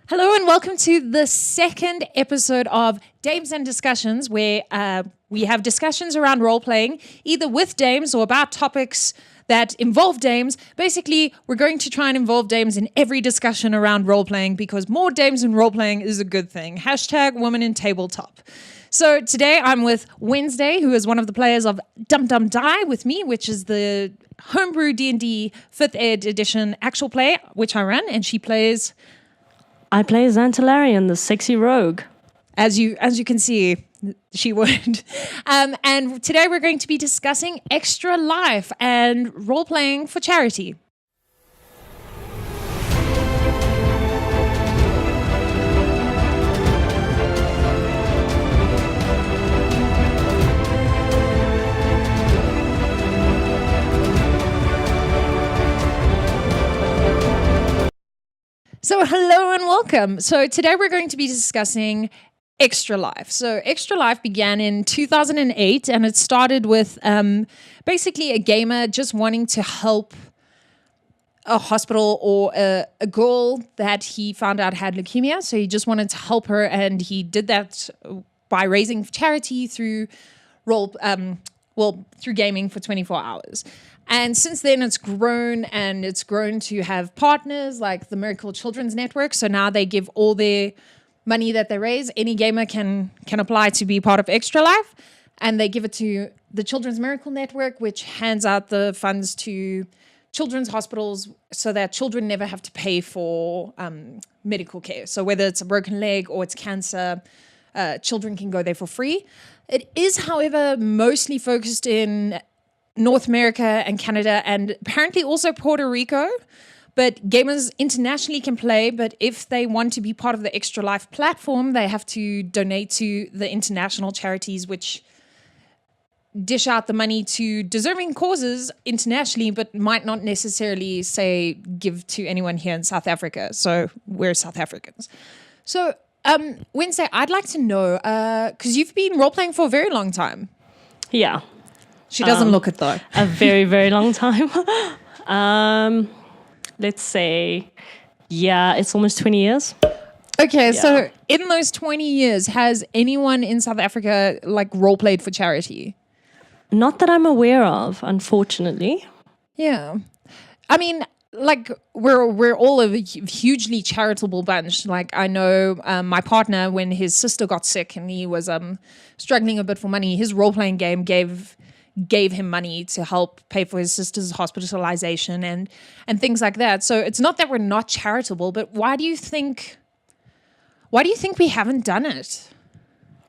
Hello and welcome to the second episode of Dames and Discussions, where we have discussions around role-playing, either with dames or about topics that involve dames. Basically, we're going to try and involve dames in every discussion around role-playing because more dames in role-playing is a good thing. # woman in tabletop. So today I'm with Wednesday, who is one of the players of Dum Dum Die with me, which is the homebrew D&D 5th ed edition actual play, which I run, and she plays... I play Xantillarion, the sexy rogue. As you can see, she would. And today we're going to be discussing Extra Life and role-playing for charity. So hello and welcome. So today we're going to be discussing Extra Life. So Extra Life began in 2008 and it started with basically a gamer just wanting to help a hospital or a girl that he found out had leukemia. So he just wanted to help her, and he did that by raising charity through through gaming for 24 hours. And since then, it's grown to have partners like the Miracle Children's Network. So now they give all their money that they raise. Any gamer can apply to be part of Extra Life. And they give it to the Children's Miracle Network, which hands out the funds to children's hospitals so that children never have to pay for medical care. So whether it's a broken leg or it's cancer, children can go there for free. It is, however, mostly focused in North America and Canada, and apparently also Puerto Rico. But gamers internationally can play, but if they want to be part of the Extra Life platform, they have to donate to the international charities, which dish out the money to deserving causes internationally, but might not necessarily, say, give to anyone here in South Africa. So we're South Africans. So Wednesday, I'd like to know, because you've been role-playing for a very long time. Yeah. She doesn't look it, though. A very, very long time. Let's say, it's almost 20 years. Okay, so in those 20 years, has anyone in South Africa, role-played for charity? Not that I'm aware of, unfortunately. Yeah. I mean, we're all a hugely charitable bunch. I know my partner, when his sister got sick and he was struggling a bit for money, his role-playing game gave him money to help pay for his sister's hospitalization and things like that. So it's not that we're not charitable, but why do you think we haven't done it?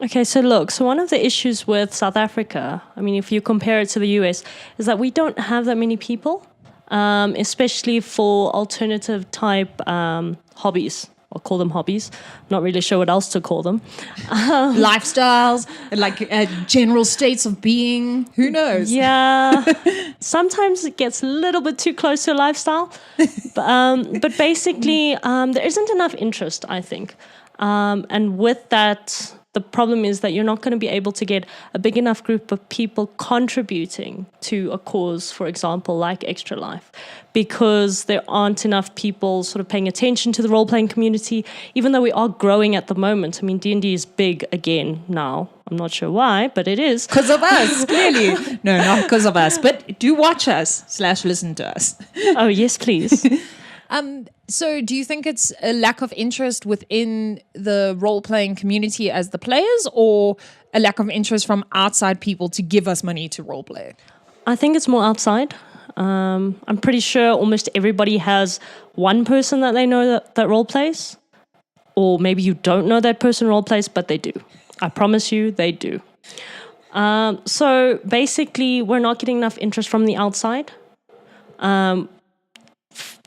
Okay, so look, one of the issues with South Africa, I mean, if you compare it to the US, is that we don't have that many people, especially for alternative type hobbies. I'll call them hobbies. Not really sure what else to call them. Lifestyles, general states of being. Who knows? Yeah. Sometimes it gets a little bit too close to a lifestyle. But basically, there isn't enough interest, I think. And with that, the problem is that you're not going to be able to get a big enough group of people contributing to a cause, for example, like Extra Life, because there aren't enough people sort of paying attention to the role-playing community, even though we are growing at the moment. I mean, D&D is big again now. I'm not sure why, but it is. Because of us, clearly. No, not because of us, but do watch us / listen to us. Oh, yes, please. So do you think it's a lack of interest within the role-playing community as the players, or a lack of interest from outside people to give us money to role-play? I think it's more outside. I'm pretty sure almost everybody has one person that they know that role-plays, or maybe you don't know that person role-plays, but they do. I promise you they do. So basically, we're not getting enough interest from the outside.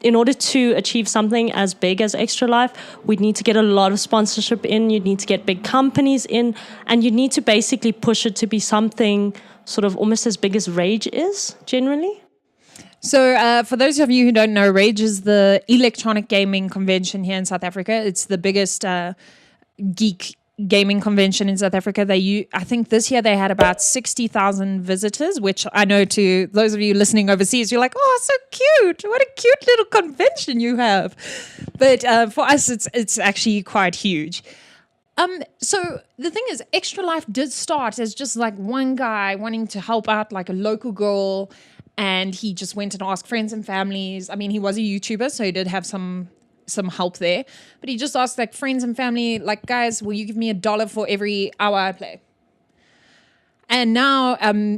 In order to achieve something as big as Extra Life, we'd need to get a lot of sponsorship in, you'd need to get big companies in, and you need to basically push it to be something sort of almost as big as Rage is, generally. So for those of you who don't know, Rage is the electronic gaming convention here in South Africa. It's the biggest geek gaming convention in South Africa. I think this year they had about 60,000 visitors, which I know to those of you listening overseas, you're like, oh, so cute. What a cute little convention you have. But for us, it's actually quite huge. So the thing is, Extra Life did start as just like one guy wanting to help out like a local girl, and he just went and asked friends and families. I mean, he was a YouTuber, so he did have some help there, but he just asked like friends and family, like, guys, will you give me $1 for every hour I play? And now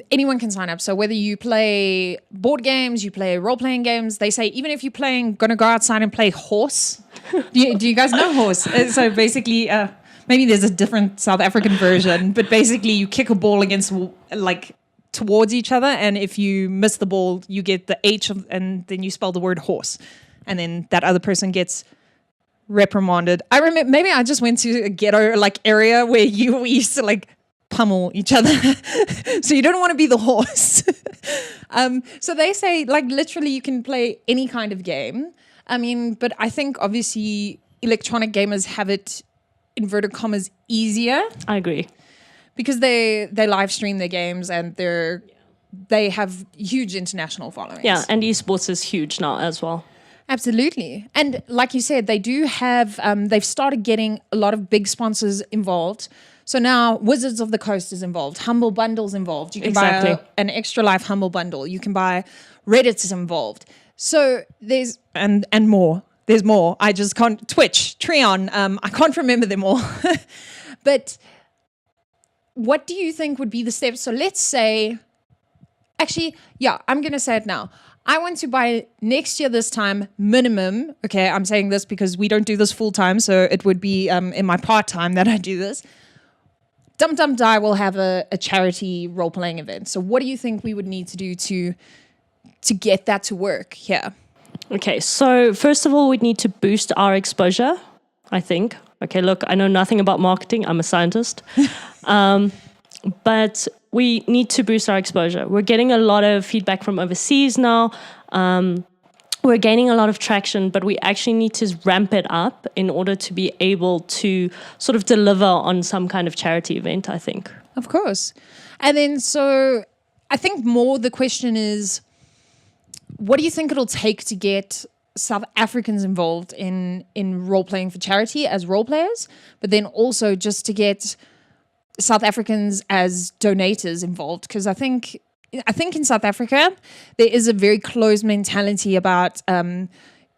anyone can sign up. So whether you play board games, you play role-playing games, they say even if you're gonna go outside and play horse. Do you guys know horse? So basically, maybe there's a different South African version, but basically you kick a ball against like towards each other, and if you miss the ball, you get the H and then you spell the word horse. And then that other person gets reprimanded. I remember, maybe I just went to a ghetto like area where we used to like pummel each other. So you don't want to be the horse. So they say like literally you can play any kind of game. I mean, but I think obviously electronic gamers have it, inverted commas, easier. I agree. Because they live stream their games and they have huge international followings. Yeah, and esports is huge now as well. Absolutely. And like you said, they do have, they've started getting a lot of big sponsors involved. So now Wizards of the Coast is involved, Humble Bundle's involved. You can buy an Extra Life Humble Bundle. You can buy Reddit's involved. So there's, and more. There's more. I just can't, Twitch, Tiaan, I can't remember them all. But what do you think would be the steps? So let's say, actually, yeah, I'm going to say it now. I want to buy next year this time minimum. Okay, I'm saying this because we don't do this full time, so it would be in my part time that I do this. Dum Dum Die will have a charity role playing event. So what do you think we would need to do to get that to work here? Okay, so first of all, we'd need to boost our exposure, I think. Okay, look, I know nothing about marketing. I'm a scientist. But we need to boost our exposure. We're getting a lot of feedback from overseas now. We're gaining a lot of traction, but we actually need to ramp it up in order to be able to sort of deliver on some kind of charity event, I think. Of course. And then so I think more the question is, what do you think it'll take to get South Africans involved in role-playing for charity as role players, but then also just to get South Africans as donators involved? Because I think in South Africa there is a very closed mentality about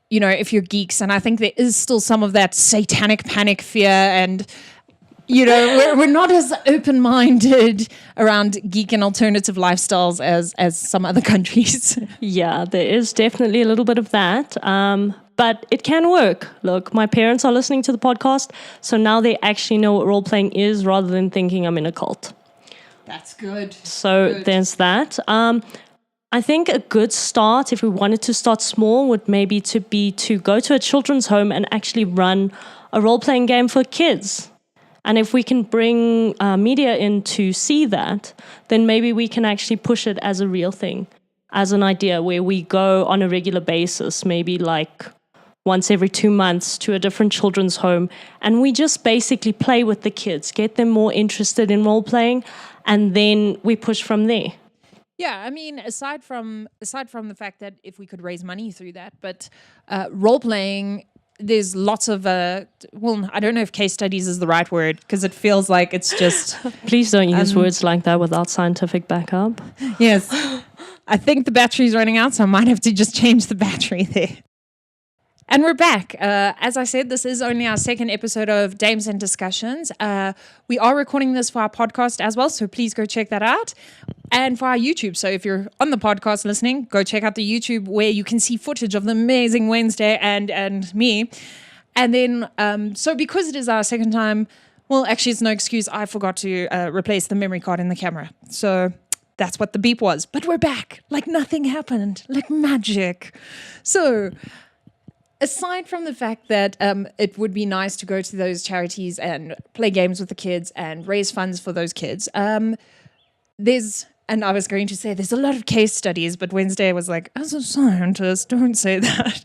if you're geeks, and I think there is still some of that satanic panic fear, and we're not as open-minded around geek and alternative lifestyles as some other countries. Yeah, there is definitely a little bit of that. But it can work. Look, my parents are listening to the podcast, so now they actually know what role-playing is rather than thinking I'm in a cult. That's good. So there's that. I think a good start, if we wanted to start small, would maybe to go to a children's home and actually run a role-playing game for kids. And if we can bring media in to see that, then maybe we can actually push it as a real thing, as an idea where we go on a regular basis, maybe like once every 2 months to a different children's home. And we just basically play with the kids, get them more interested in role-playing, and then we push from there. Yeah, I mean, aside from the fact that if we could raise money through that, but role-playing, there's lots of, I don't know if case studies is the right word, because it feels like it's just... Please don't use words like that without scientific backup. Yes. I think the battery's running out, so I might have to just change the battery there. And we're back. As I said, this is only our second episode of Dames and Discussions. We are recording this for our podcast as well, so please go check that out. And for our YouTube. So if you're on the podcast listening, go check out the YouTube where you can see footage of the amazing Wednesday and me. And then, so because it is our second time, well, actually, it's no excuse. I forgot to replace the memory card in the camera. So that's what the beep was. But we're back. Like nothing happened. Like magic. So... aside from the fact that it would be nice to go to those charities and play games with the kids and raise funds for those kids, and I was going to say there's a lot of case studies, but Wednesday was like, as a scientist, don't say that.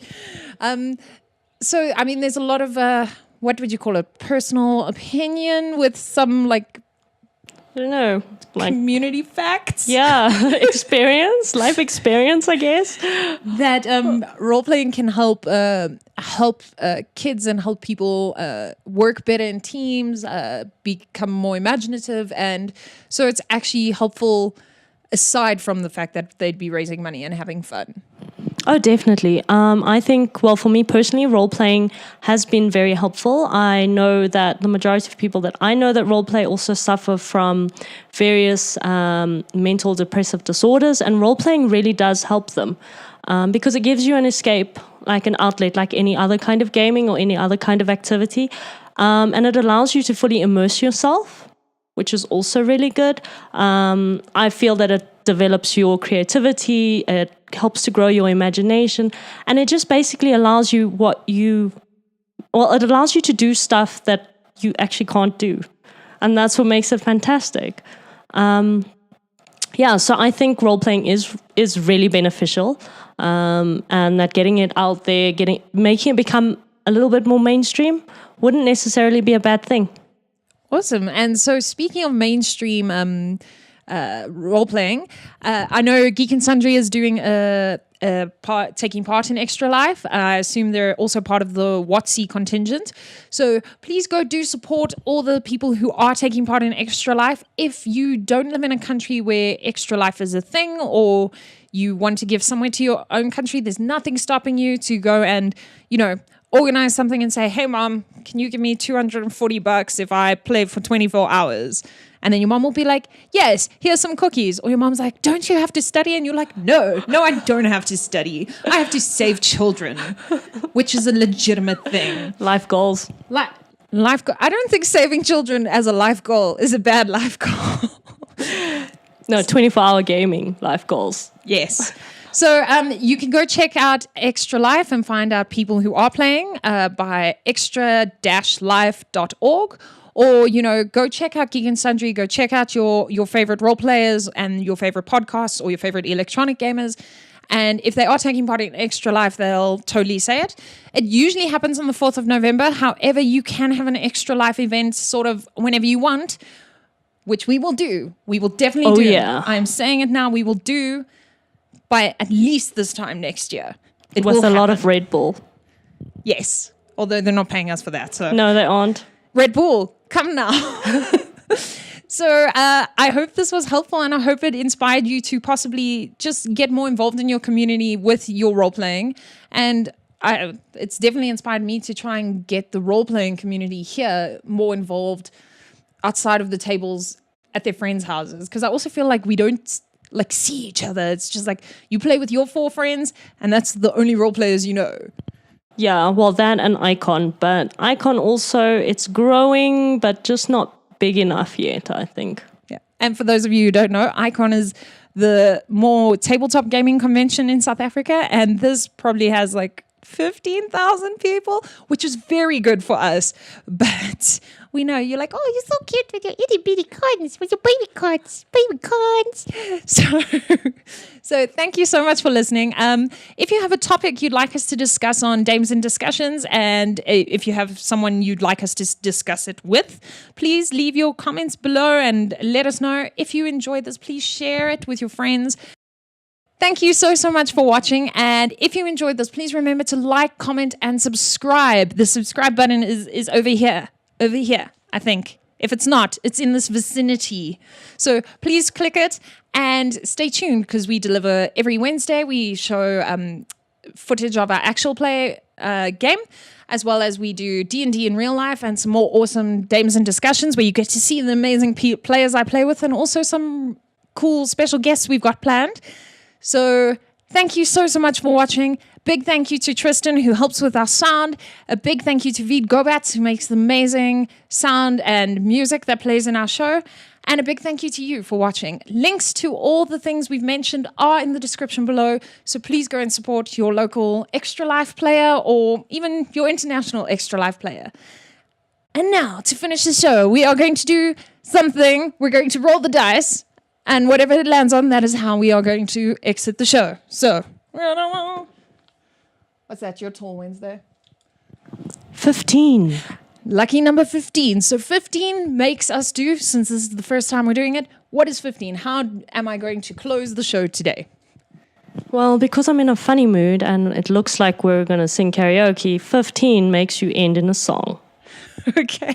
So, I mean, there's a lot of, what would you call it? Personal opinion with some like, I don't know, like community facts. Yeah, life experience, I guess. That role-playing can help kids and help people work better in teams, become more imaginative, and so it's actually helpful aside from the fact that they'd be raising money and having fun. Oh, definitely. I think, well, for me personally, role-playing has been very helpful. I know that the majority of people that I know that role-play also suffer from various mental depressive disorders, and role-playing really does help them because it gives you an escape, like an outlet, like any other kind of gaming or any other kind of activity, and it allows you to fully immerse yourself, which is also really good. I feel that it develops your creativity, it helps to grow your imagination, and it just basically allows you it allows you to do stuff that you actually can't do. And that's what makes it fantastic. So I think role-playing is really beneficial, and that getting it out there, making it become a little bit more mainstream wouldn't necessarily be a bad thing. Awesome. And so speaking of mainstream role-playing, I know Geek and Sundry is doing taking part in Extra Life. I assume they're also part of the WotC contingent. So please go do support all the people who are taking part in Extra Life. If you don't live in a country where Extra Life is a thing, or you want to give somewhere to your own country, there's nothing stopping you to go and, organize something and say, hey, Mom, can you give me $240 if I play for 24 hours? And then your mom will be like, yes, here's some cookies. Or your mom's like, don't you have to study? And you're like, no, I don't have to study. I have to save children, which is a legitimate thing. Life goals. Life goal. I don't think saving children as a life goal is a bad life goal. No, 24-hour gaming life goals. Yes. So you can go check out Extra Life and find out people who are playing by extra-life.org. Or, go check out Geek and Sundry, go check out your favorite role players and your favorite podcasts or your favorite electronic gamers. And if they are taking part in Extra Life, they'll totally say it. It usually happens on the 4th of November. However, you can have an Extra Life event sort of whenever you want, which we will do. We will definitely do. Yeah. I'm saying it now. We will do by at least this time next year. With a lot of Red Bull. Yes. Although they're not paying us for that. So no, they aren't. Red Bull, come now. So I hope this was helpful, and I hope it inspired you to possibly just get more involved in your community with your role-playing. And it's definitely inspired me to try and get the role-playing community here more involved outside of the tables at their friends' houses. Because I also feel like we don't see each other. It's just like you play with your 4 friends, and that's the only role players you know. Yeah, well, that and Icon. But Icon also, it's growing, but just not big enough yet, I think. Yeah. And for those of you who don't know, Icon is the more tabletop gaming convention in South Africa, and this probably has 15,000 people, which is very good for us. But we know you're like, oh, you're so cute with your itty bitty cards, with your baby cards. So thank you so much for listening. If you have a topic you'd like us to discuss on Dames and Discussions, and if you have someone you'd like us to discuss it with, please leave your comments below and let us know. If you enjoyed this, please share it with your friends. Thank you so much for watching. And if you enjoyed this, please remember to like, comment, and subscribe. The subscribe button is over here, I think. If it's not, it's in this vicinity. So please click it and stay tuned, because we deliver every Wednesday. We show footage of our actual play game, as well as we do D&D in real life and some more awesome Dames and Discussions where you get to see the amazing players I play with, and also some cool special guests we've got planned. So thank you so much for watching. Big thank you to Tristan, who helps with our sound. A big thank you to Veed Gobats, who makes the amazing sound and music that plays in our show. And a big thank you to you for watching. Links to all the things we've mentioned are in the description below. So please go and support your local Extra Life player, or even your international Extra Life player. And now, to finish the show, we are going to do something. We're going to roll the dice. And whatever it lands on, that is how we are going to exit the show. So, what's that, your tall Wednesday? 15. Lucky number 15. So 15 makes us do, since this is the first time we're doing it, what is 15? How am I going to close the show today? Well, because I'm in a funny mood and it looks like we're going to sing karaoke, 15 makes you end in a song. Okay.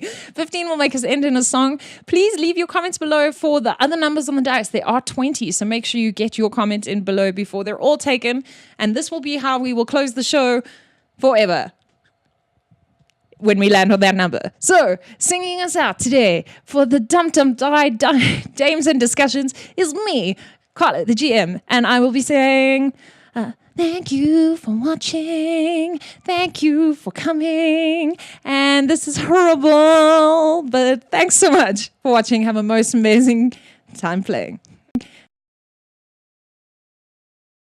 15 will make us end in a song. Please leave your comments below for the other numbers on the dice. There are 20, so make sure you get your comment in below before they're all taken. And this will be how we will close the show forever when we land on that number. So, singing us out today for the Dames and Discussions is me, Carla, the GM, and I will be saying... thank you for watching. Thank you for coming. And this is horrible, but thanks so much for watching. Have a most amazing time playing.